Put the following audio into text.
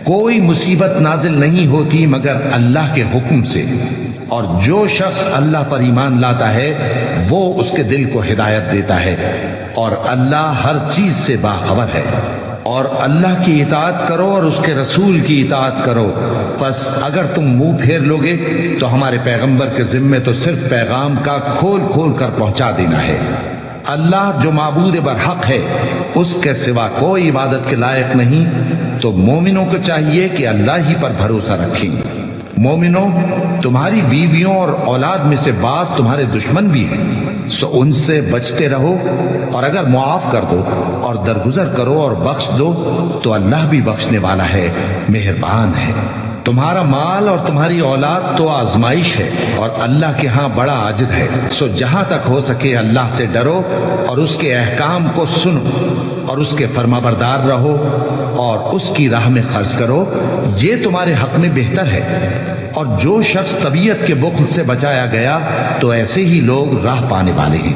کوئی مصیبت نازل نہیں ہوتی مگر اللہ کے حکم سے، اور جو شخص اللہ پر ایمان لاتا ہے وہ اس کے دل کو ہدایت دیتا ہے، اور اللہ ہر چیز سے باخبر ہے۔ اور اللہ کی اطاعت کرو اور اس کے رسول کی اطاعت کرو، پس اگر تم منہ پھیر لوگے تو ہمارے پیغمبر کے ذمے تو صرف پیغام کا کھول کھول کر پہنچا دینا ہے۔ اللہ جو معبود برحق ہے اس کے سوا کوئی عبادت کے لائق نہیں، تو مومنوں کو چاہیے کہ اللہ ہی پر بھروسہ رکھیں۔ مومنوں، تمہاری بیویوں اور اولاد میں سے بعض تمہارے دشمن بھی ہیں، سو ان سے بچتے رہو، اور اگر معاف کر دو اور درگزر کرو اور بخش دو تو اللہ بھی بخشنے والا ہے، مہربان ہے۔ تمہارا مال اور تمہاری اولاد تو آزمائش ہے، اور اللہ کے ہاں بڑا اجر ہے، سو جہاں تک ہو سکے اللہ سے ڈرو اور اس کے احکام کو سنو اور اس کے فرما بردار رہو اور اس کی راہ میں خرچ کرو، یہ تمہارے حق میں بہتر ہے۔ اور جو شخص طبیعت کے بخل سے بچایا گیا تو ایسے ہی لوگ راہ پانے والے ہیں۔